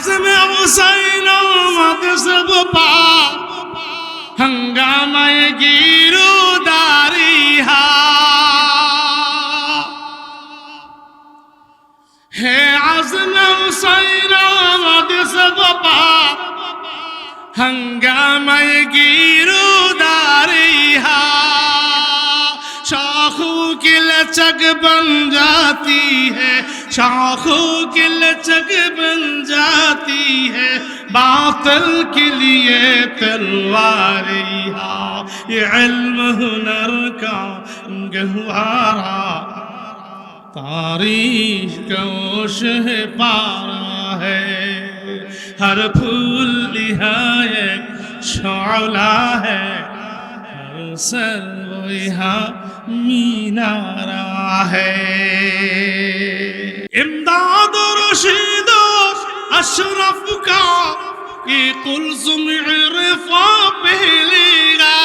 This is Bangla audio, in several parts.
आज़म हुसैन आमद सब पा हंगामे गिरदारी हा है आज़म हुसैन आमद सब पा हंगामे गिरदारी हा शाखों की लचक बन जाती है शाखों की लचक बन जाती है बातिल के लिए तलवारी हा ये इल्म हुनर का गहवारा तारीख का ओशह पारा है हर फूल यहाँ एक शौला है हर सर यहाँ मीनारा है इमदाद रशीद अशरफ का ये कुलजुम इरफा पहलेगा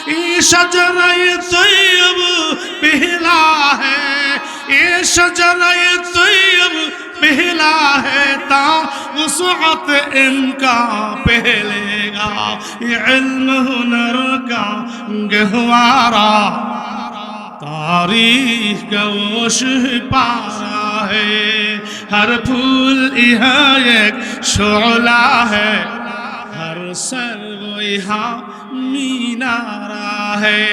ये शजरा तैयब पहला है ये शजरा तैयब पहला है ता वसअत इनका पहलेगा ये इल्म हुनर का गहवारा तारीख का ओशह पारा है हर फूल यहाँ एक शोला है हर सर यहाँ मीनारा है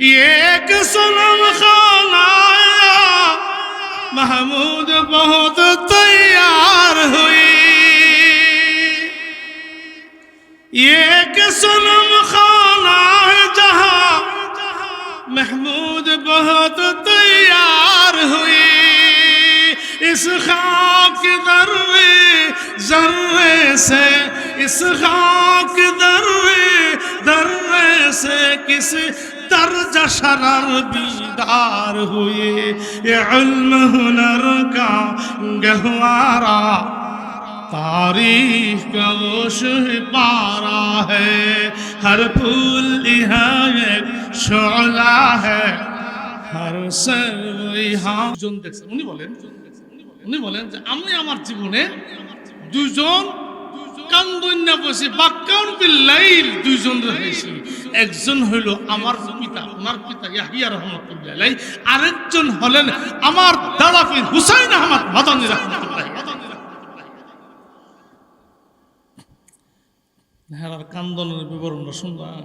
ये एक सनम खाना महमूद बहुत तैयार हुई ये एक सनम खाना है जहाँ महमूद बहुत तैयार हुई इस खाक दर्रे जर्रे से इस खाक दर्रे से किसी दर्जा शरर बीदार हुए ये इल्म हुनर का गहवारा तारीख का ओशह पारा है हर फूल यहाँ एक शोला है हर सर यहाँ উনি বলেন যে আমি আমার জীবনে দুইজন কান্দন্যা বসে বাক্কাউন বিল্লাইল দুইজন রয়েছি একজন হইল আমার পিতা ওনার পিতা ইয়াহিয়া রাহমাতুল্লাহ আলাইহি আরেকজন হলেন আমার দাদা পীর হুসাইন আহমদ মাদানী রাহমাতুল্লাহ নেহার কান্দনের বিবরণটা শুনলাম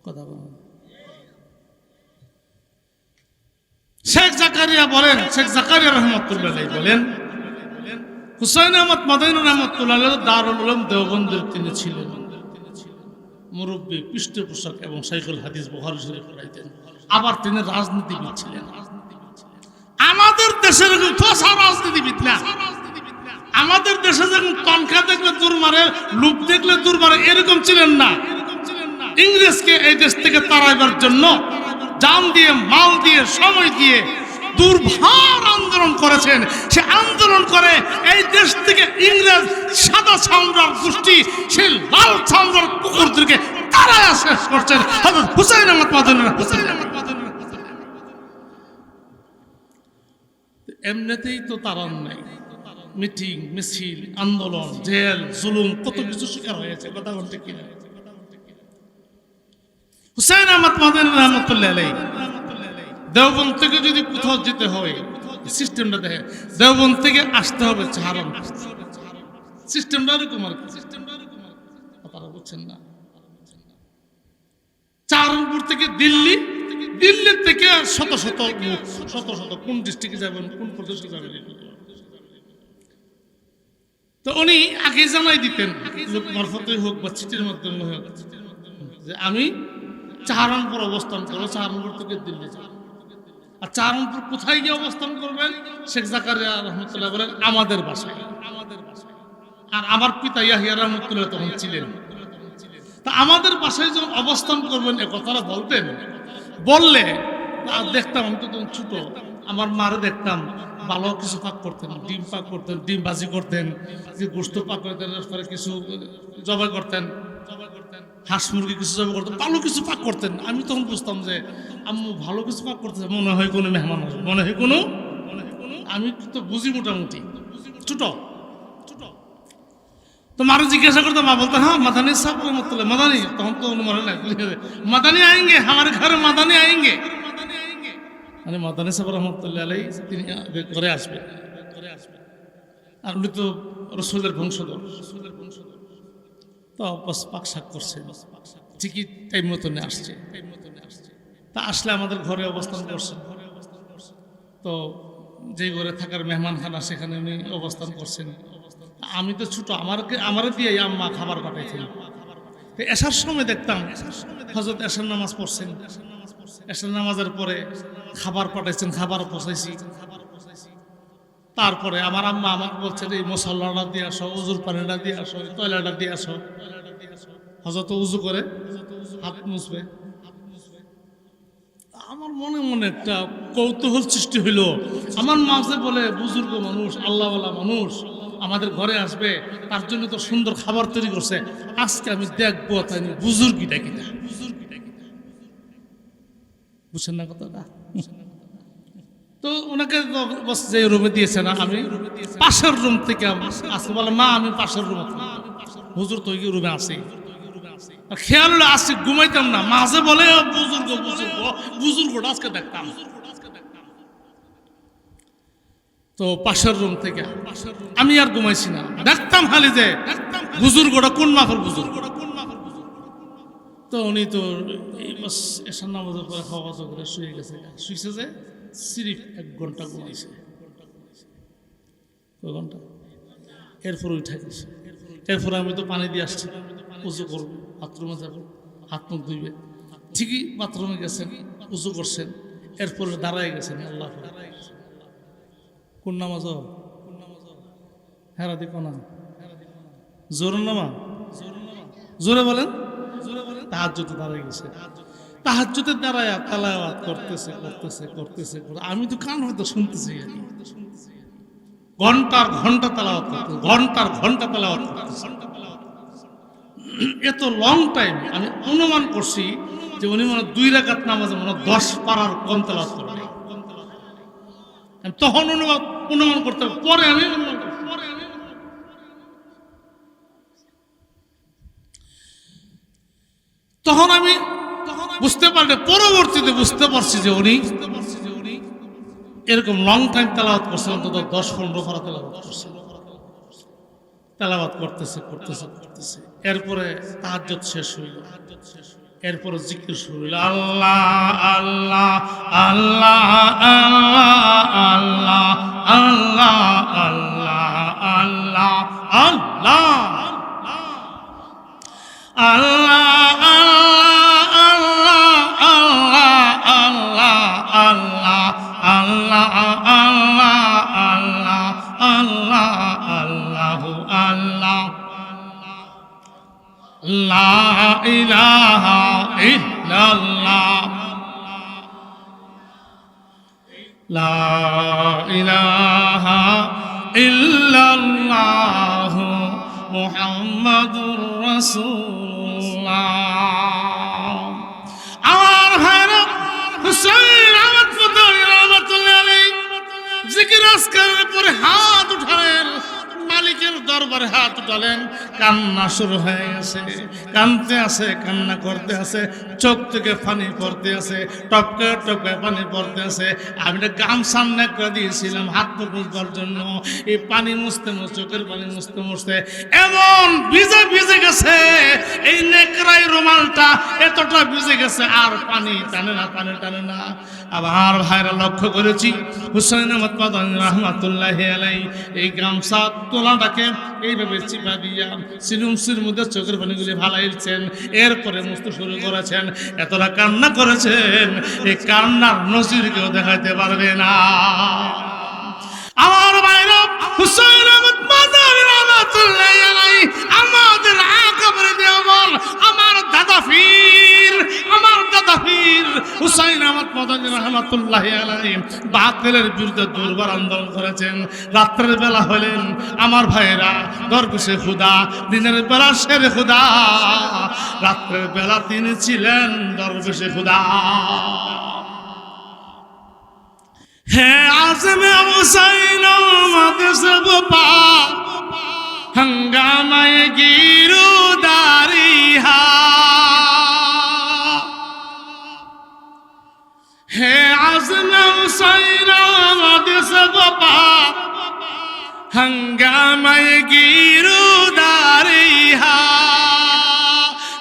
কথা বলেন শেখ জাকারিয়া বলেন শেখ জাকারিয়া রহমতুল্লাহ আলাইহি বলেন হুসাইন আহমদ মাদানী রহমতুল্লাহ আলাইহি দারুল উলুম দেওবন্দের তিনি ছিলেন মুরব্বী পৃষ্ঠপোষক এবং শাইখুল হাদিস বুখারী শরীফ পড়াইতেন আবার তিনি রাজনীতিবিদ ছিলেন আমাদের দেশের ফসা রাজনীতিবিদ না আমাদের দেশে যখন তনখা দেখলে দূর মারে লুপ দেখলে দূর মারে এরকম ছিলেন না ইংরেজকে এই দেশ থেকে তাড়াইবার জন্য জান দিয়ে মাল দিয়ে সময় দিয়ে দুর্ভার আন্দোলন করেছেন সে আন্দোলন করে এই দেশ থেকে ইংরেজ সাদা চামড়ার গোষ্ঠী সেই লাল চামড়ার কুকুরদেরকে তাড়ায়া শেষ করছেন হযরত হুসাইন আহমদ মাদানী এমনিতেই তো তারান নাই মিটিং মিছিল আন্দোলন জেল জুলুম কত কিছু শিকার হয়েছে কথা বলতে কিনা হুসাইন আহমদ মাদানী রহমতুল্লাহ আলাইহি দেওবন্দ থেকে যদি কোথাও যেতে হয় সিস্টেমটা দেখে দেওবন্দ থেকে আসতে হবে চারণ সিস্টেমটা এরকম আর আপনারা বুঝছেন না চারণপুর থেকে দিল্লি দিল্লি থেকে শত শত লোক শত শত কোন ডিস্ট্রিক্টে যাবেন কোন প্রদেশে যাবেন তো উনি আগে জানাই দিতেন লোক মারফতে হোক বা চিঠির মাধ্যমে হোক যে আমি চারণপুর অবস্থান করবো চারণপুর থেকে দিল্লি যাব আর চারণপুর কোথায় গিয়ে অবস্থান করবেন শেখ জাকারিয়া রহমতুল্লাহ বলেন আমাদের বাসায় আর আমার পিতা ইয়াহিয়া রহমতুল্লাহ তখন ছিলেন তা আমাদের বাসায় যখন অবস্থান করবেন এ কথাটা বলতেন বললে দেখতাম আমি তো তখন ছোট আমার মারে দেখতাম ভালো কিছু পাক করতেন ডিম পাক করতেন ডিম ভাজি করতেন যে গোস্ত পাক করতেন পরে কিছু জবাই করতেন হাঁস মুরগি কিছু জবাই করতেন ভালো কিছু পাক করতেন আমি তখন বুঝতাম যে আম্মু ভালো কিছু পাক করতেছে মনে হয় কোনো মেহমান আসবে মনে হয় কোনো আমি তো বুঝি মোটামুটি ছোট ছোট। তো মারু জিজ্ঞাসা করতো, মা বলতো হ্যাঁ মাদানী সাহেব রহমতুল্লাহ মাদানী, তখন তো মনে না মাদানী আएंगे हमारे घर মাদানী आएंगे, মানে মাদানী সাহেব রহমতুল্লাহ আলাইহি তিনি ঘরে আসবে। আর উনি তো রসুলের বংশধর, তো বাস পাক শাক করছে, ঠিকই টাইম মতনে আসছে। তা আসলে আমাদের ঘরে অবস্থান করছেন, তো যে ঘরে থাকার মেহমানখানা সেখানে উনি অবস্থান করছেন। আমি তো ছোট, আমারে দিয়ে আম্মা খাবার পাঠাইছিল। এসার সময় দেখতাম হযরত এশার নামাজ পড়ছেন, এশার নামাজের পরে খাবার পাঠাইছেন, খাবার পৌঁছাইছি। তারপরে আমার আম্মা আমার বলছে এই মশলাটা দিয়ে আসো, উজুর পানিটা দিয়ে আসো, টয়লেটটা দিয়ে আসো। হযরত উজু করে হাত মুছবে। আমার মনে মনে একটা কৌতূহল সৃষ্টি হইল। আমার মাঝে বলে বুজুর্গ মানুষ, আল্লাহওয়ালা মানুষ আমাদের ঘরে আসবে, তার জন্য তো সুন্দর খাবার তৈরি করছে, আজকে আমি দেখবো তাই বুজুর্গিটা কিনা। বুঝছেন না কথাটা? তো ওনাকে যে রুমে দিয়েছে না, আমি পাশের রুম থেকে আসতে বলে মা আমি পাশের রুমে, হুজুর তো রুমে আসি। খেয়াল হলে আসি, ঘুমাইতাম না, মাঝে বলে বুজুর্গ বুজুর্গ বুজুর্গটা আজকে দেখতাম। তো পাশের রুম থেকে আমি আর ঘুমাইছি না, দেখতাম খালি যে বুজুর্গটা কোন মাফের বুজুর্গ। তো উনি তো এসার নামাজের পরে খাওয়া দাওয়া করে শুয়ে গেছে, শুয়েছে যে সিরিফ 1 ঘন্টা ঘুমাইছে। কয় ঘন্টা? এরপর উঠে গেছে। এরপরে আমি তো পানি দিয়ে আসছি, উজু করবো, বাথরুমে যাবো, হাত মুখ ধুইবে। ঠিকই বাথরুমে গেছেন, উজু করছেন, এরপরে দাঁড়ায় গেছেন। আল্লাহ কোন নামাজ? হেরা দিক না, জোর নামা, জোরে বলেন, তাহাজ্জুদে দাঁড়ায় গেছে। তাহাজ্জুদে দাঁড়ায় তেলাওয়াত করতেছে করতেছে করতেছে, আমি তো কান হয়তো শুনতেছি, ঘন্টার ঘন্টা তেলাওয়াত করতেছে, ঘন্টার ঘন্টা তেলাওয়াত করতেছে। এত লং টাইম আমি অনুমান করছি যে উনি মনে 2 রাকাত নামাজে মনে 10 পারার কম তেলাওয়াত করবে। তখন অনুমান করতে হবে, পরে আমি তখন আমি বুঝতে পারলে পরবর্তীতে বুঝতে পারছি যে উনি এরকম লং টাইম তেলাওয়াত করছে, অন্তত 10-15 পারা তেলাওয়াত করছে। তেলাওয়াত করতেছে করতেছে করতেছে, এরপরে তাহাজ্জুদ শেষ হইল, এরপরে জিকির শুরু হইল, আল্লাহ আল্লাহ আল্লাহ আল্লাহ আল্লাহ আল্লাহ আল্লাহ আল্লাহ আল্লাহ আল্লাহ লা ইলাহা ইল্লাল্লাহ লা ইলাহা ইল্লাল্লাহ মুহাম্মাদুর রাসূলুল্লাহ। আমার ভাইরা হুসাইন আহমদ মাদানী রাহমাতুল্লাহ আলাইহি জিকির আজকারের পরে হাত উঠালেন, মালিকের দরবারে হাত উঠালেন, কান্না শুরু হয়ে গেছে, কাঁদতে আছে, কান্না করতে আছে, চোখ থেকে পানি পড়তে আছে, টপকে টপকে পানি পড়তে আছে। আমি একটা গামছা নেকড়া দিয়েছিলাম হাত মুছবার জন্য, এই পানি মুছতে মুছতে, চোখের পানি মুছতে মুছতে এমন ভিজে ভিজে গেছে, এই নেকড়াই রুমালটা এতটা ভিজে গেছে, আর পানি টানে না, পানি টানে না। আবার ভাইরা লক্ষ্য করেছি হুসাইন আহমদ মাদানী রাহমাতুল্লাহি আলাইহি এই গামছা তোলাটাকে এইভাবে চিপা দিয়া সিলুমসির মধ্যে চোখের পানিগুলি ভালাইছেন, এরপরে মুছতে শুরু করেছেন। এতটা কান্না করেছেন, এই কান্নার নজির কেউ দেখাইতে পারবে না। আমার ভাইরা হুসাইন আহমদ মাদানী রাহমাতুল্লাহি আলাইহি আমাদের আকবরে দেওয়াল, আমার দাদা পীর, আমার দাদা পীর হুসাইন আহমদ মাদানী রাহমাতুল্লাহি আলাইহি বাতিলের বিরুদ্ধে দুর্বার আন্দোলন করেছেন। রাত্রের বেলা হলেন আমার ভাইরা দরবেশে খুদা, দিনের বেলা শেরে খুদা, রাত্রের বেলা তিনি ছিলেন দরবেশে খুদা। है आज़म हुसैन आमद सब पा हंगामाए गिरदारी हा है आज़म हुसैन आमद सब पा हंगामाए गिरदारी हा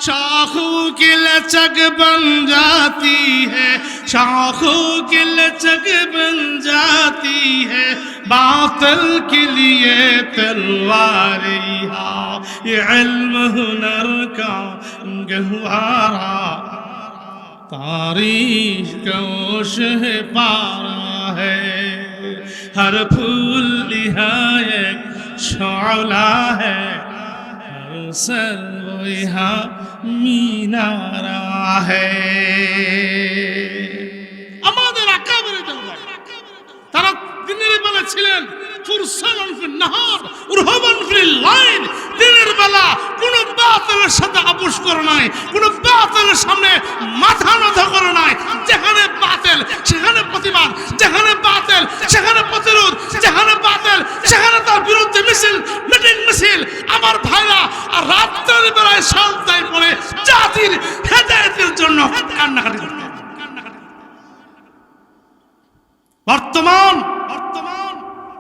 शाखों की लचक बन जाती है शाखों की लचक बन जाती है बातिल के लिए तलवार ये इल्म हुनर का गहवारा तारीख का है पारा है हर फूल यहाँ एक शौला है हर सर यहाँ मीनारा है আমাদের আকাবের তারা দিনের বেলা ছিলেন ফুরসানান ফিন নাহার উরহাবান ফিল লাইল দিনের বেলা কোন বাতিলের সাথে আপোষ করে নাই কোন বাতিলের সামনে মাথা নত করে নাই যেখানে বাতিল সেখানে প্রতিবাদ যেখানে বাতিল সেখানে প্রতিরোধ যেখানে বাতিল সেখানে তার বিরুদ্ধে মিছিল মিটিং মিছিল আমার ভাইরা আর রাতের বেলায় সাজদায় পড়ে জাতির হেদায়েতের জন্য কান্নাকাটি করতেন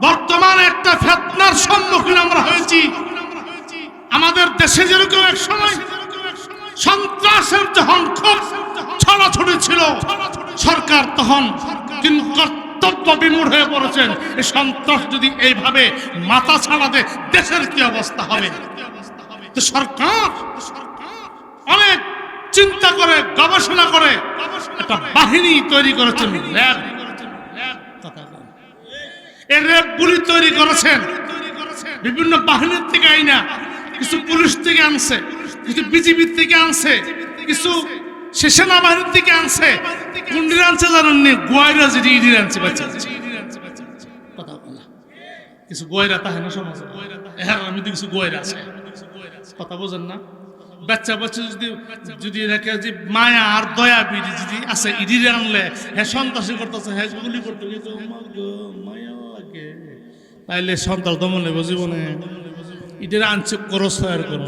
বর্তমান একটা ফিতনার সম্মুখীন আমরা হয়েছি আমাদের দেশে যেরকম এক সময় সন্ত্রাসের যখন খুব ছড়াছড়ি ছিল সরকার তখন কিন্তু কর্তব্য বিমূঢ় হয়ে পড়েছেন এই সন্ত্রাস যদি এইভাবে মাথা ছাড়া দেয় দেশের কি অবস্থা হবে তো সরকার অনেক চিন্তা করে গবেষণা করে একটা বাহিনী তৈরি করেছেন র্যাব এই র্যাবগুলি তৈরি করেছেন বিভিন্ন বাহিনীর থেকে আইনা কিছু পুলিশ থেকে আনছে কিছু বিজিবি থেকে আনছে কিছু সেনাবাহিনীর থেকে আনছে কোনদিন আনছে জানেন নি গোয়রা যেটি ইডির আনছে বাচ্চা কথা বলা কিছু গোয়রা তাহে না সমাজে হ্যাঁ আমি তো কিছু গোয়রা আছে কথা বোঝেন না বাচ্চা বাচ্চা যদি এটাকে যে মায়া আর দয়া বিধি যদি আছে ইডিরে আনলে হ্যাঁ সন্ত্রাসী করতেছে হ্যাঁ গুলি করতে মায়া লাগে তাইলে সন্ত্রাস দমন নেব জীবনে ইডিরে আনছে করস ফায়ার করো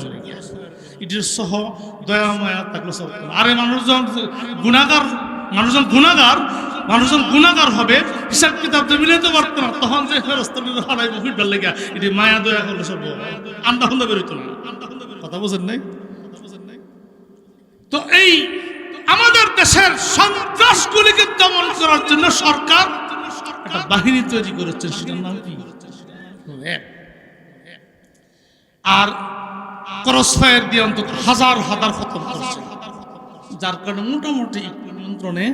ইডির সহ দয়া মায়া থাকলে সব আরে মানুষজন গুণাগার হবে হিসাব কিতাব তো মিলাইতে পারতো না তখন যে ফেরস্তার হারাই ফিটবার লেগে এটি মায়া দয়া করলে সব আন্ডা ফন্দা বেরোতো না কথা বোঝেন নাই তো এই আমাদের দেশের সন্ত্রাসগুলিকে দমন করার জন্য সরকার একটা বাহিনী তৈরি করেছে সেটার নাম কি আর ক্রস ফায়ার দিয়ে অন্তত হাজার খতম করছে যার কারণে মোটামুটি নিয়ন্ত্রণে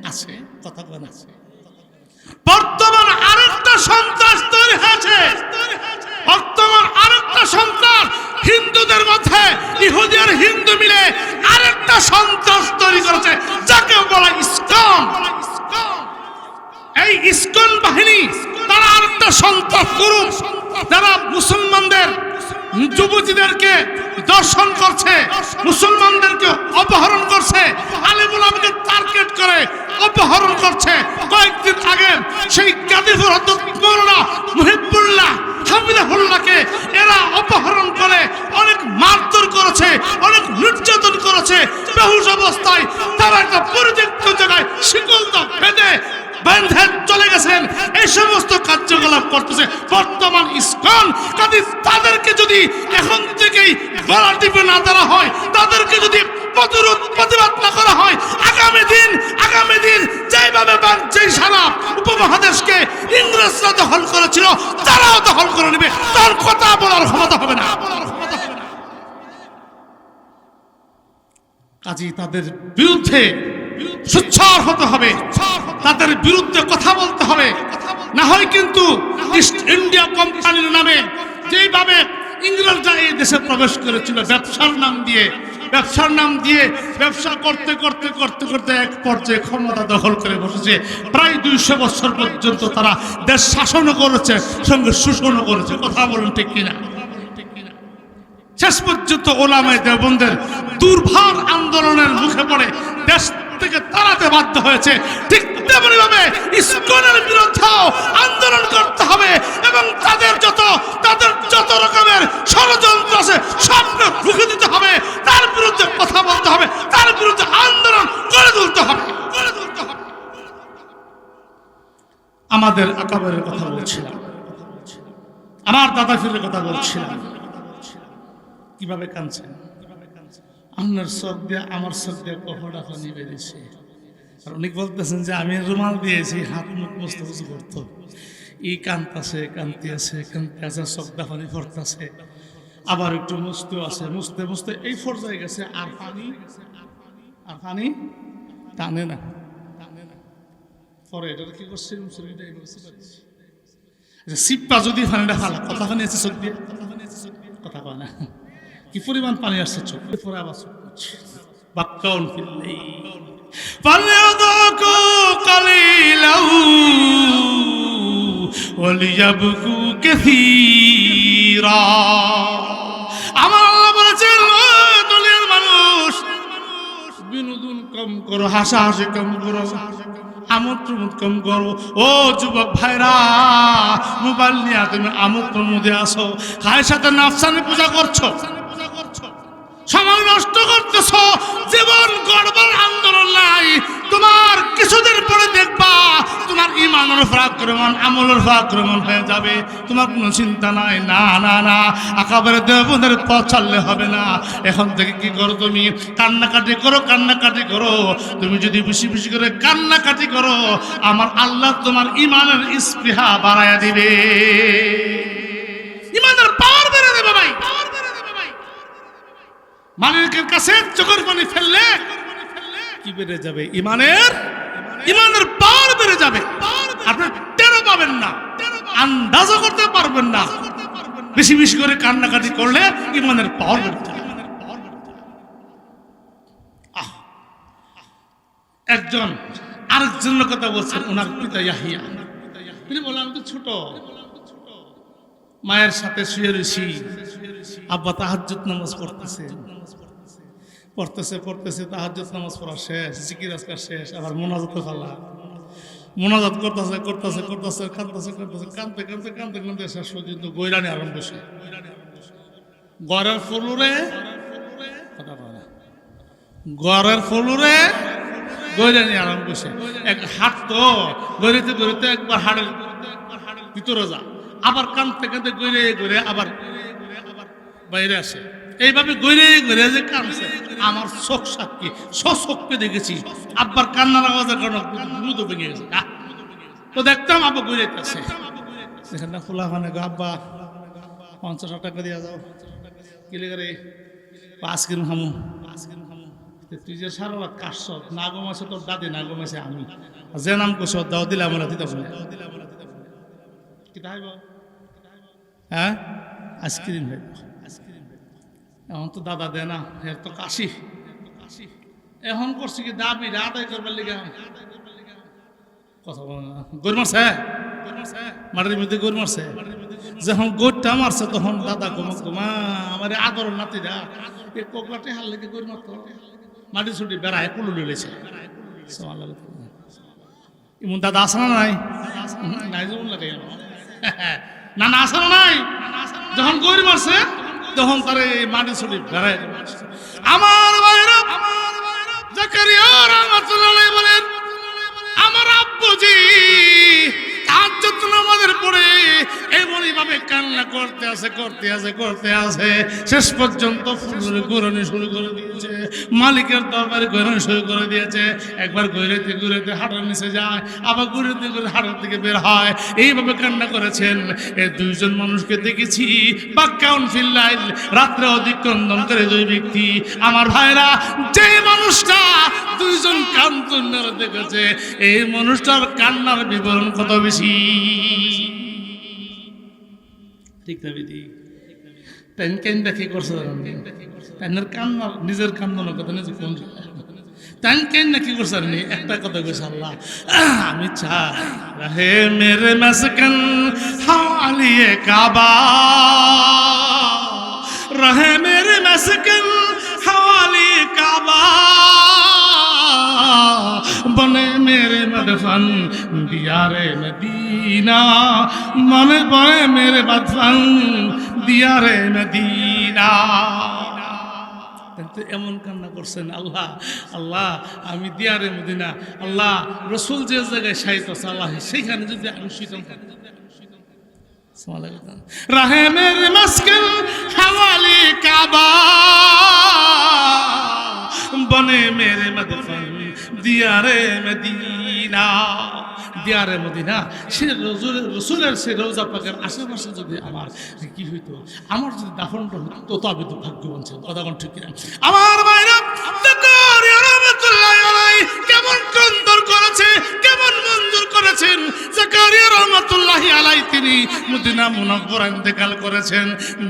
আছে কথা বলেন আছে বর্তমান আরেকটা সন্ত্রাস তৈরি হয়েছে বর্তমান আরেকটা সন্ত্রাস হিন্দুদের মধ্যে ইহুদি আর হিন্দু মিলে আরেকটা সন্ত্রাস তৈরি করেছে যাকে বলা ইসকন এই ইসকন বাহিনী তারা আরেকটা সন্ত্রাস গ্রুপ যারা মুসলমানদের যুবতীদেরকে দর্শন করছে মুসলমানদেরকে অপহরণ করছে আলেম ওলামাকে টার্গেট করে অপহরণ করছে কয়েকদিন আগে সেই গাজীপুর হযরত মাওলানা মুহিবুল্লাহ হাফিজাহুল্লাহকে এরা অপহরণ করে অনেক মারধর করেছে অনেক নির্যাতন করেছে বেহুশ অবস্থায় তারা একটা পরিত্যক্ত জায়গায় শিকলটা বেঁধে চলে গেছেন এই সমস্ত কার্যকলাপ করতেছে বর্তমান ইসকন কাজে তাদেরকে যদি এখন থেকেই গলা টিপে না ধরা হয় তাদেরকে যদি প্রতিবাদ না করা হয় আগামী দিন যেভাবে যেই সারা উপমহাদেশকে ইংরেজরা দখল করেছিল তারাও দখল করে নেবে তার কথা বলার ক্ষমতা হবে না কাজী তাদের বিরুদ্ধে সোচ্চার হতে হবে তাদের বিরুদ্ধে কথা বলতে হবে না হয় কিন্তু ইস্ট ইন্ডিয়া কোম্পানির নামে যেইভাবে ইংরেজরা এই দেশে প্রবেশ করেছিল ব্যবসার নাম দিয়ে ব্যবসা করতে এক পর্যায়ে ক্ষমতা দখল করে বসেছে প্রায় 200 বছর পর্যন্ত তারা দেশ শাসনও করেছে সঙ্গে শোষণও করেছে কথা বলুন ঠিক কিনা শেষ পর্যন্ত ওলামায়ে দেওবন্দের দুর্ভার আন্দোলনের মুখে পড়ে দেশ থেকে তাড়াতে বাধ্য হয়েছে ঠিক তেমনি ভাবে ইসকনের বিরুদ্ধে আন্দোলন করতে হবে এবং তাদের যত রকমের ষড়যন্ত্র আছে সবকে রুখে দিতে হবে, তার বিরুদ্ধে কথা বলতে হবে, তার বিরুদ্ধে আন্দোলন করে তুলতে হবে। আমাদের আকাবেরের কথা বলছিলাম, আমার দাদা ফিরের কথা বলছিলাম, কিভাবে কাঁদছেন। আপনার চোখ দিয়ে আমার চোখ দিয়ে কখনো পানি বেরিয়েছে। আর উনি বলতেছেন যে আমি রুমাল দিয়েছি, হাত মুখ মুছতে উঁচু করতো, এই কাঁদতেছে কাঁদতে আছে চোখ দিয়ে পানি পড়তেছে, আবার একটু মুছতেও আছে, মুছতে মুছতে এই পর্যায়ে গেছে আর পানি টানে না। পরে এটা কি করছে, সিপ্পা যদি পানিটা ফালা, কথা পানি আছে চোখ দিয়ে, কথা কয় না, কি পরিমাণ পানি আসছে চোখ পরে আবার চোখ করছে। বাক্কাউন ফিল্লাই ফালয়াদুকু কালিলাউ ওয়ালিয়াবকু কাসীরা। আমার আল্লাহ বলেছেন, দুনিয়ার মানুষ বিনোদন কম করো, হাসাহাসি কম করো, আমোদ প্রমোদ কম করো। ও যুবক ভাইরা, মোবাইল নিয়ে তুমি আমোদ প্রমোদে আসো, খায়ের সাথে নাফসানি পূজা করছো, সময় নষ্ট করতেছ, জীবন গড়বার আন্দোলন নাই। তোমার কিছুদিন পরে দেখবা তোমার ইমানের উপর আক্রমণ, আমলের উপর আক্রমণ হয়ে যাবে, তোমার কোনো চিন্তা নাই। না না না, আকাবের দেবদের পথ চাললে হবে না। এখন থেকে কি করো, তুমি কান্নাকাটি করো, কান্নাকাটি করো। তুমি যদি বেশি বেশি করে কান্নাকাটি করো, আমার আল্লাহ তোমার ইমানের স্পৃহা বাড়াইয়া দিবে, ইমানের পাওয়ার বেড়ে দেবে ভাই। মালিকের কাছে চোখের পানি ফেললে কি বেড়ে যাবে, ইমানের পাওয়ার বেড়ে যাবে। আপনি টেরও পাবেন না, আন্দাজও করতে পারবেন না। বেশি বেশি করে কান্নাকাটি করলে ইমানের পাওয়ার বেড়ে যাবে। একজন আরেকজনের কথা বলছেন, ওনার পিতা ইয়াহিয়া। তিনি বললেন, আমি তো ছোট, মায়ের সাথে শুয়ে রয়েছি, আব্বা তাহাজ্জুদ নামাজ পড়তেছে, তাহাজ্জুদ নামাজ পড়া শেষ, জিকির আজকার শেষ, আবার মোনাজাতে ফালা, মোনাজাত করতেছে, কাঁদতে শেষ পর্যন্ত গৈরানি আরম্ভ হয়েছে। গড়ের ফলুরে গৈরানি আরম্ভ হয়েছে। এক হাট তো গড়িতে একবার হাড়ের ভিতরে যা, আবার কাঁদতে গড়ে আবার বাইরে আসে। এইভাবে গড়ে যে কাঁদছে, আমার চোখ সাক্ষী, চোখকে দেখেছি। আব্বার কান্নার আওয়াজের কারণে দুধ ভেঙে গেছে। তো দেখতাম আব্বা গড়াইতেছে, দেখেন না খোলা মানে গো, আব্বা 50 টাকা দিয়ে যাও, কিলে করে আইসক্রিম খামু। তুই যে সারা রাত কাটছ, না ঘুমাইছে তোর দাদি, না ঘুমাইছে আমি, যে নাম করছ দাও দিলে আমরা দিতে কি তাই, হ্যাঁ আইসক্রিম ভাই, এখন তো দাদা দে না, এর তো কাশি, এখন করছি কি দাবি আদায় করবার লিগে কথা বল না। গরু মারছে, মাটির মধ্যে গরু মারছে, যখন গোরটা মারছে তখন দাদা ঘুমা আমার আদর নাতিরা এই কোকলাটে হাল লেগে গরু মারতো, মাটি ছুটি বেড়ায় কুলু লইছে। এমন দাদা আসে না নাই, নাই যেমন লাগে না, না আসে না নাই, যখন গরু মারছে তখন তার এই মাটি ছুটি বেড়ায়। আমার ভাইরা, জাকারিয়া রাহমাতুল্লাহ আলাইহি বলেন, আমার আব্বুজি তাহাজ্জুদ নামাজের পরে এমনই ভাবে কান্না করতে আছে, শেষ পর্যন্ত ফুলের ঘুরানি শুরু করে দিয়েছে, মালিকের দরবারে ঘুরানি শুরু করে দিয়েছে। একবার ঘুরেতে হাটের নিচে যায়, আবার ঘুরেতে হাটের থেকে বের হয়, এইভাবে কান্না করেছেন। এই দুইজন মানুষকে দেখেছি, বাক্কাউন ফিল্লাইল, রাত্রে অধিক ক্রন্দন করে দুই ব্যক্তি। আমার ভাইরা, যে মানুষটা দুইজন কান্দনার দেখেছে, এই মানুষটার কান্নার বিবরণ কত বেশি, ঠিক না বিধি? কেনটা কি করছে কান্নার, নিজের কান্দনের কথা নিজে কোন কেনটা কি করছে একটা কথা কইছে, আল্লাহ আমি চাই রহে মেরে মাসকান হালিয়ে কাবা, রহে মেরে মাসকান হালিয়ে কাবা, বনে মেরে মদফন দিয়ারে মদিনা, মনে বনে মেরে মদফন দিয়ারে মদিনা। এমন কান্না করছেন, আল্লাহ আল্লাহ আমি দিয়ারে মদিনা, আল্লাহ রসুল যে জায়গায় শায়িত আছে আল্লাহ সেইখানে যদি আমি শুইতাম। রাহে মেরে মস্কিল হাওয়ালি কাবা, বনে মেরে মদফন দিয়ারে মদিনা। দিয়ারে মদিনা সে রসুলের সে রওজা পাকের আশেপাশে যদি আমার কি হইতো, আমার যদি দাফনটা হতো তো আমি তো ভাগ্যবান ছিলাম। কথা কোন ঠিক কিনা? আমার ভাইরা জাকারিয়া রাহমাতুল্লাহি আলাইহি কেমন সুন্দর করেছে, কেমন মঞ্জুর করেছেন। জাকারিয়া রাহমাতুল্লাহি আলাইহি তিনি মদিনা মুনাওয়ারা ইন্তেকাল করেছেন।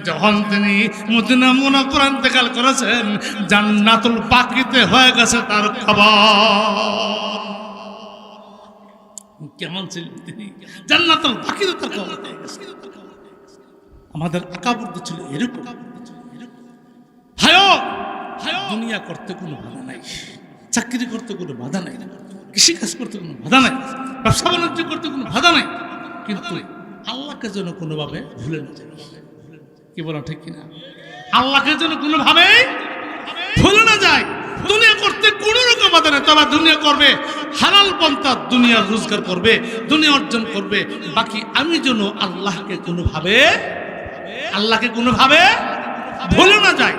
যখন তিনি মদিনা মুনাওয়ারা ইন্তেকাল করেছেন, জান্নাতুল বাকিতে হয়ে গেছে তার খবর। কেমন ছিলেন তিনি? জান্নাতুল বাকিতে তার খবর হয়ে গেছে। আমাদের আকাবুদ্দ ছিল এরকম। দুনিয়া করতে কোনো বাধা নাই, চাকরি করতে কোনো বাধা নাই, কৃষিকাজ করতে কোনো বাধা নাই, ব্যবসা বাণিজ্য করতে কোনো বাধা নাই, কিন্তু আল্লাহকে যেন কোনোভাবে ভুলে না যায়। কি বলো ঠিক কিনা? আল্লাহকে যেন কোনোভাবে ভুলে না যায়। দুনিয়া করতে কোনো রকম বাধা নেই, তবে দুনিয়া করবে হালাল পন্থা, দুনিয়ার রোজগার করবে, দুনিয়া অর্জন করবে। বাকি আমি যেন আল্লাহকে কোনোভাবে ভুলে না যায়।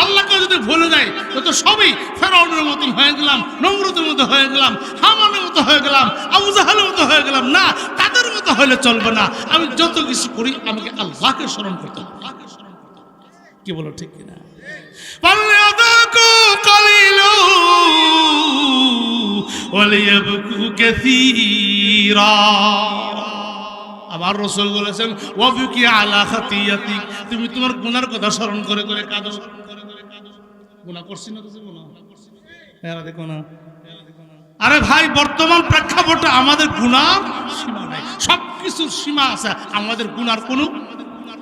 আল্লাহকে যদি ভুলে যায় তো সবই ফেরাউনের মতন হয়ে গেলাম, নমরুদের মতো হয়ে গেলাম, হামানের মতো হয়ে গেলাম, আবু জাহেলের মতো হয়ে গেলাম। না, তাদের মতো হলে চলবে না। আমি যত কিছু করি আমাকে আল্লাহকে স্মরণ করতে হবে। কি বলো ঠিক কিনা? আমার রাসূল বলেছেন, ওয়াবকি আলা খাতিয়াতি, তুমি তোমার গুনার কথা স্মরণ করে করে কাঁদো। গুনাহ করছি না তো গুনাহ এরা দেখো না। আরে ভাই, বর্তমান প্রেক্ষাপটে আমাদের গুনার সীমা নাই, সবকিছুর সীমা আছে, আমাদের গুনার কোনো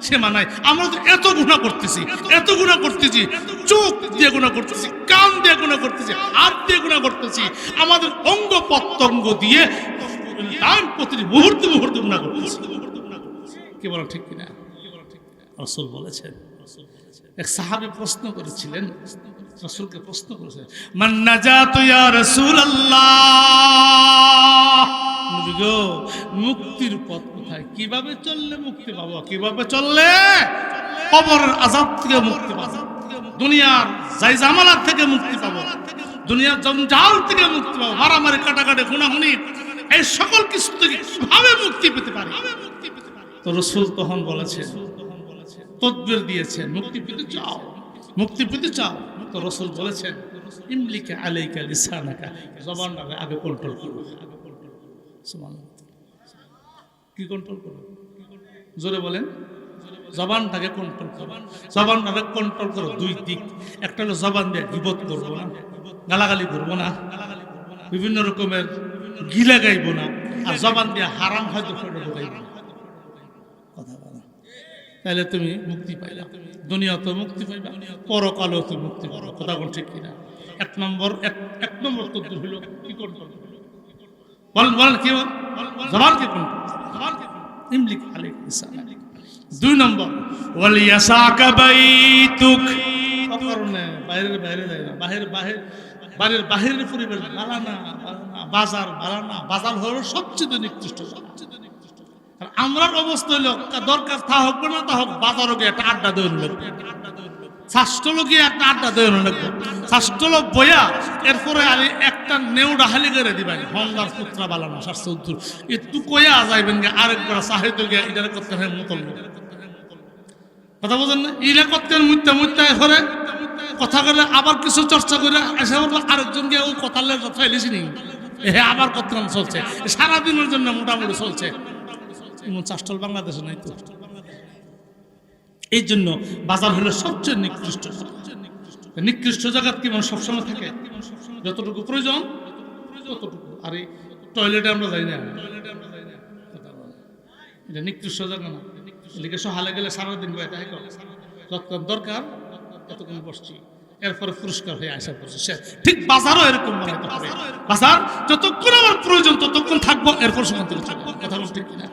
সীমা নাই। আমরা তো এত গুনাহ করতেছি, চোখ দিয়ে গুনাহ করতেছি, কান দিয়ে গুনাহ করতেছি, হাত দিয়ে গুনাহ করতেছি, আমাদের অঙ্গ প্রত্যঙ্গ দিয়ে প্রতি মুহূর্তে গুনাহ করতেছি। কি বলো ঠিক কিনা? রাসূল বলেছেন, এক সাহাবী প্রশ্ন করেছিলেন, রাসূলকে প্রশ্ন করেছেন, মান নাজাতু ইয়া রাসূলুল্লাহ, নবী গো মুক্তির পথ কোথায়? কিভাবে চললে মুক্তি পাবো? কিভাবে চললে কবরের আযাব থেকে মুক্তি পাবো, দুনিয়ার জায়জামালাত থেকে মুক্তি পাবো, দুনিয়ার জঞ্জাল থেকে মুক্তি পাবো, মারামারি কাটাকাটি গুনাহগুনি এই সকল কিছু থেকে কিভাবে মুক্তি পেতে পারি? তো রাসূল তখন বলেছেন, তদবির দিয়েছেন, মুক্তি পেতে চাও। তো রাসূল বলেছেন, ইমলিকা আলাইকা লিসানাকা, জবানটাকে আগে কন্ট্রোল করো। সুবহানাল্লাহ। কি কন্ট্রোল করো? জোরে বলেন। জবানটাকে কন্ট্রোল করো। জবানটাকে কন্ট্রোল করো দুই দিক। একটা হলো জবান দিয়ে গীবত করবো না, গালাগালি করবো না, বিভিন্ন রকমের গিলা গাইবো না, আর জবান দিয়ে হারাম হয়তো ঢুকাইবো না। কথা বলা, তাহলে তুমি মুক্তি পাইলা, দুনিয়াতেও মুক্তি পাইবা, পরকালেও তুমি মুক্তি পাবা। কথা কোন ঠিক কিনা? এক নম্বর তদ্বির হলো কি কন্ট্রোল? বলেন কি? জবানকে কন্ট্রোল। ইমলিক আলাইকা লিসানাক। দুই নম্বর, ওয়ালিয়াসাকা বাইতুক, কারণে বাইরে যায় না, বাড়ির বাহিরের পরিবেশ ভালো না, বাজার ভালো না, বাজার হলো সবচেয়ে নিকৃষ্ট। আর আমরার অবস্থা হলো দরকার তা হোক না তা হোক, বাজারও গিয়ে একটা আড্ডা দেওয়া লাগবে, শাস্ত্রলো গিয়ে একটা আড্ডা দেওয়া লাগবে, শাস্ত্রলো বইয়া এরপরে আর একটা নেউডা হালি করে দিবেন, হন্দার পুত্রা বালানা শাস্ত্র উত্তর একটু কইয়া যাইবেন গে, আরেকবার সাহিত্য গিয়ে এটা করতে হয় মতল। কথা বোঝেন না? ইলা করতে মুত্যা এরপরে কথা করে আবার কিছু চর্চা করে এসে আরেকজন গিয়ে ওই কথা ফেলেছি নি, হ্যাঁ আবার কথা চলছে, সারাদিনের জন্য মোটামুটি চলছে। এমন চাষটল বাংলাদেশে নাই তো। এই জন্য বাজার হলো সবচেয়ে নিকৃষ্ট জায়গা। কি মানে সবসময় থাকে, যতটুকু প্রয়োজন ততটুকু। আর এই টয়লেটে আমরা যাই না, এটা নিকৃষ্ট জায়গা না। এদিকে সহালে গেলে সারাদিন বয়ে থাকে, যতক্ষণ দরকার ততক্ষণ বসছি। এরপরে পুরস্কার হয়ে আসা পড়ছে সে। ঠিক বাজারও এরকম বানাইতে হবে। বাজার যতক্ষণ আমার প্রয়োজন ততক্ষণ থাকবো, এরপর সেখান থেকে থাকবো। কথা বল ঠিক কিনা?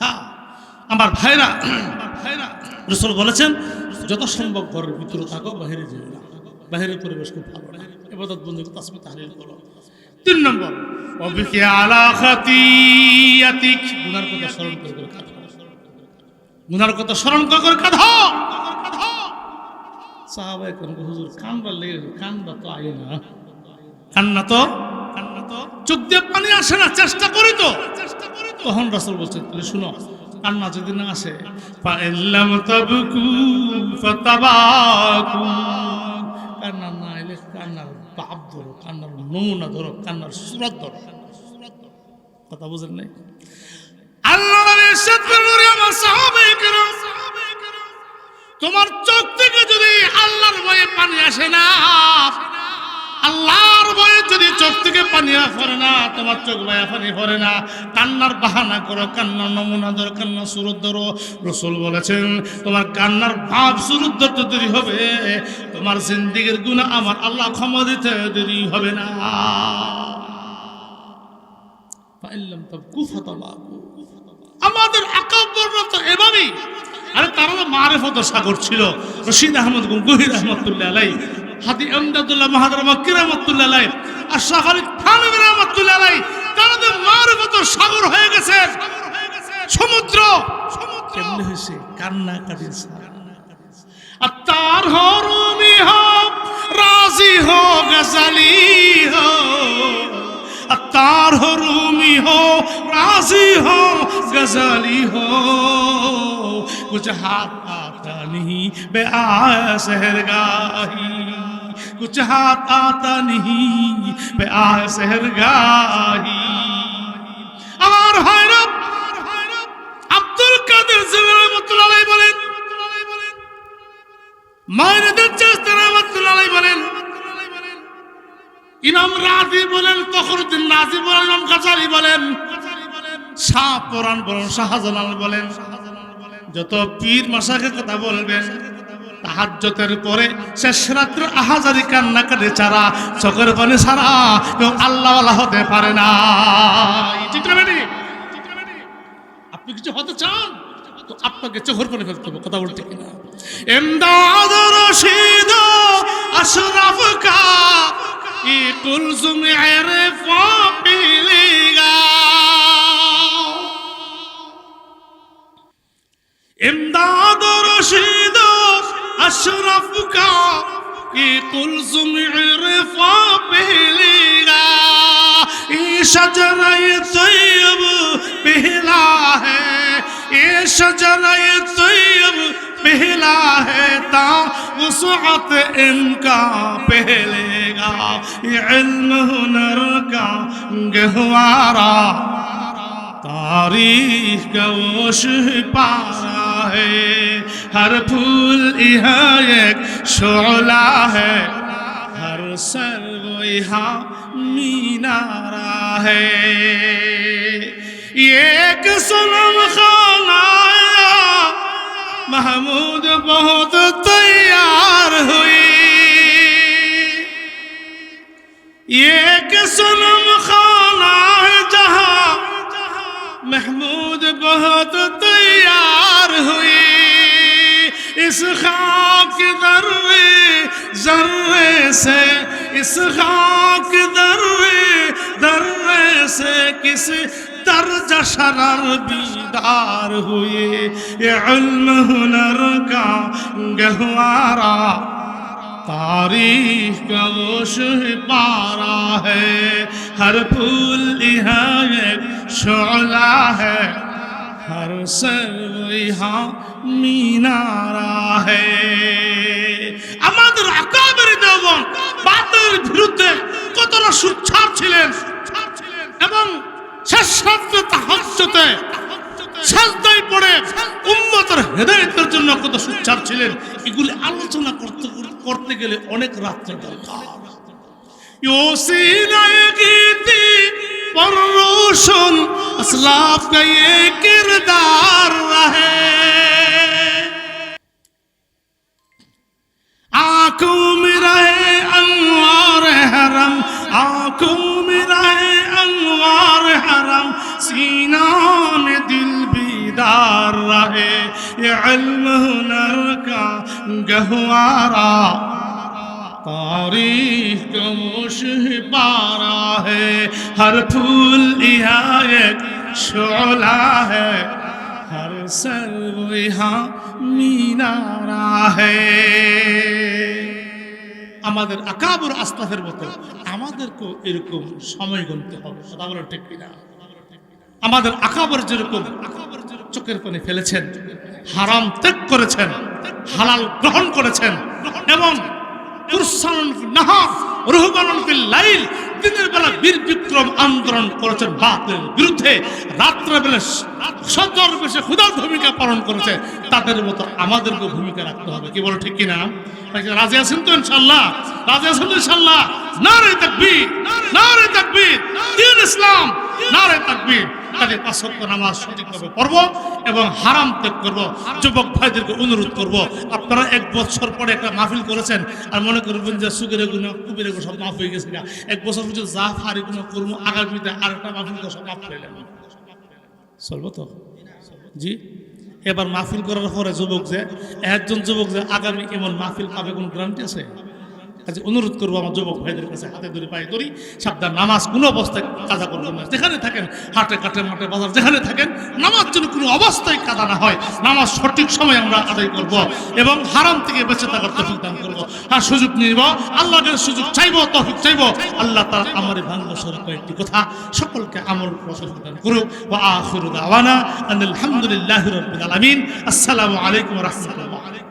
হ্যাঁ আমার ভাইরা, রাসূল বলেছেন যত সম্ভব ঘরের ভিতরে থাকো, বাইরে যেও না। বাইরের পরিবেশ খুব ভালো না। ইবাদত বন্দেগী তাসবিহ তাহলিল করো। 3 নম্বর ওয়াবিকি আলা খাতিয়াতিক, গুনার কথা স্মরণ করে করে কাঁদো। গুনার কথা স্মরণ করে করে কাঁদো। সাহাবায়ে কেরাম হুজুর কান্না লেগে, কান্না তো আয় না, কান্না তো চোখ দিয়ে পানি আসে না, চেষ্টা করি তো। তখন রাসূল বলছেন তুমি শুনো, কান্না যদি না আসে ফাইল্লাম তাবকু ফাতাবাকু, কান্না না এলে কান্নার ভাব ধরো, কান্নার নমুনা ধরো, কান্নার সুরত ধরো। কথা বুঝেন নাই? আল্লাহ নবী ইরশাদ করলেন আমার সাহাবায়ে কেরাম, তোমার চোখ থেকে যদি আল্লাহর ভয়ে পানি আসে না, আল্লাহর ভয়ে যদি চোখ থেকে পানি পড়ে না, তোমার চোখ বায়া পানি পড়ে না, কান্নার বাহানা করো, কান্নার নমুনা ধরো, কান্নার সুরত ধরো। রাসূল বলেছেন তোমার কান্নার ভাব সুরত ধরতে দেরি হবে, তোমার জিন্দেগীর গুনাহ আমার আল্লাহ ক্ষমা দিতে দেরি হবে না। ফাইল্লাম তাবকু ফাতাবাকু। আমাদের আকাবররা তো এভাবেই, আরে তারা মারিফতের সাগর ছিল। রশিদ আহমদ গঙ্গোহী রাহমাতুল্লাহ আলাইহি, হাদি আমদাদুল্লাহ মাহাদার মক্কি রাহমাতুল্লাহ আলাইহি, আশরাফ আলী থানভী রাহমাতুল্লাহ আলাইহি, তারা তো মারিফতের সাগর হয়ে গেছে, সমুদ্র। কেমনে হয়েছে? কান্না কাটির সাগর। আত্তার হো রুমি হো রাজি হো গজালি হো, अत्तार हो रूमी हो राजी हो गजाली हो, कुछ हाथ आता नहीं बे आया सहरगाही, कुछ हाथ आता नहीं बे आया सहरगाही। আমার ভাইরা আব্দুল কাদের জিলানী রাহমাতুল্লাহ আলাইহি বলেন, মাইনুদ্দিন চিশতি রাহমাতুল্লাহ আলাইহি বলেন, ইমাম রাজি বলেন, ফখরুদ্দিন রাজি বলেন, ইমাম গাজালি বলেন, শাহ পরাণ বলেন, শাহজালাল বলেন, যত পীর মাশায়েখের কথা বলবেন, তাহাজ্জুদের পরে শেষ রাত্রে আহাজারি কান্নাকাটি ছাড়া, চোখের পানি ছাড়া কেউ আল্লাহওয়ালা হতে পারে না। ঠিক না বেটি? আপনি কিছু হতে চান তো আপনাকে চোখের পানি ফেলতে হবে। কথা বলতে কিনা? ইমদাদ রশিদ আশরাফ কা कुलजुम इरफा पिलेगा, इमदाद रशीद अशरफ का ये कुलजुम इरफा पिलेगा, ये शजरा तैयब पहला है, ये शजरा तैयब पहला है, ता वसअत इनका पहलेगा, ये इल्म हुनर का गहवारा, तारीख का वो पारा है, हर फूल यहाँ एक शोला है, हर सर वो यहाँ मीनारा है, ये एक सनम खाना महमूद बहुत तैयार हुई, ये कि सनम खाना है जहां महमूद बहुत तैयार हुई, इस खाक दर्रे जर्रे से, इस खाक दर्रे दर्रे से किसी दर्जा शरर बीदार हुए, ये इल्म हुनर का गहवारा, तारीख का वो पारा है, हर फूल यहाँ एक शोला है, हर सर यहाँ मीनारा है। আমাদের আকাবের দেওবন্দ বাতিলের বিরুদ্ধে কতটা সোচ্চার ছিলেন এবং শেষ রাতে তাহাজ্জুদে সাজদায় পড়ে উম্মতের হেদায়েতের জন্য কত সোচ্চার ছিলেন, এগুলি আলোচনা করতে গেলে অনেক রাত্র দরকার। ইউসিনায়ে গীতি पर रोशन असलाफ का ये किरदार रहे, आंखों में ये इल्म हुनर का गहवारा तारीख का मुशहबारा है हर फूल यहाँ एक शोला है हर सर्व यहाँ मीनारा है আমাদের আকাবর আস্তাফের মতো আমাদেরকেও এরকম সময় গুনতে হবে কথা বলো ঠিক কিনা আমাদের আকাবর যেরকম চোখের পানি ফেলেছেন হারাম ত্যাগ করেছেন হালাল গ্রহণ করেছেন এবং তুরসানুন ফিল নাহার রুহবানুন ফিল লাইল দিনের বেলা বীর বিক্রম আন্দোলন করেছেন বাতিলের বিরুদ্ধে রাত্রে বেলা সজ্জার বেশে খুদার ভূমিকা পালন করেছে তাদের মতো আমাদেরকে ভূমিকা রাখতে হবে কি বলো ঠিক কিনা রাজি আছেন তো ইনশাআল্লাহ রাজি আছেন ইনশাআল্লাহ নারে তাকবীর দ্বীন ইসলাম নারে তাকবীর কাজে পাঁচ ওয়াক্ত নামাজ সঠিকভাবে পড়ব এবং হারাম ত্যাগ করব যুবক ভাইদেরকে অনুরোধ করব আপনারা এক বছর পরে একটা মাহফিল করেছেন আর মনে করবেন যে সুগের গুনাহ কুবিরের গুনাহ সব মাফ হয়ে গেছে এক বছর পর্যন্ত যা ফারি গুনাহ করব আগামীতে আরেকটা মাহফিল করে সব মাফ করে নেব চলবো তো জি এবার মাহফিল করার পরে যুবক যে একজন যুবক যে আগামী এমন মাহফিল পাবে কোন গ্যারান্টি আছে কাজে অনুরোধ করবো আমার যুবক ভাইদের কাছে হাতে ধরে পায়ে ধরি সাবধান নামাজ কোনো অবস্থায় কাজা করবেন না যেখানে থাকেন হাটে কাটে মাঠে বাজার যেখানে থাকেন নামাজ যেন কোনো অবস্থায় কাজা না হয় নামাজ সঠিক সময় আমরা আদায় করব এবং হারাম থেকে বেঁচে থাকার তৌফিক দান করবো আর সুযোগ নিব আল্লাহর সুযোগ চাইবো তৌফিক চাইবো আল্লাহ তাআলা আমার ভাঙা সরে কয়েকটি কথা সকলকে আমল তৌফিক দান করুক ওয়া আখিরু দাওয়ানা আলহামদুলিল্লাহি রাব্বিল আলামিন আসসালামু আলাইকুম ওয়া রাহমাতুল্লাহ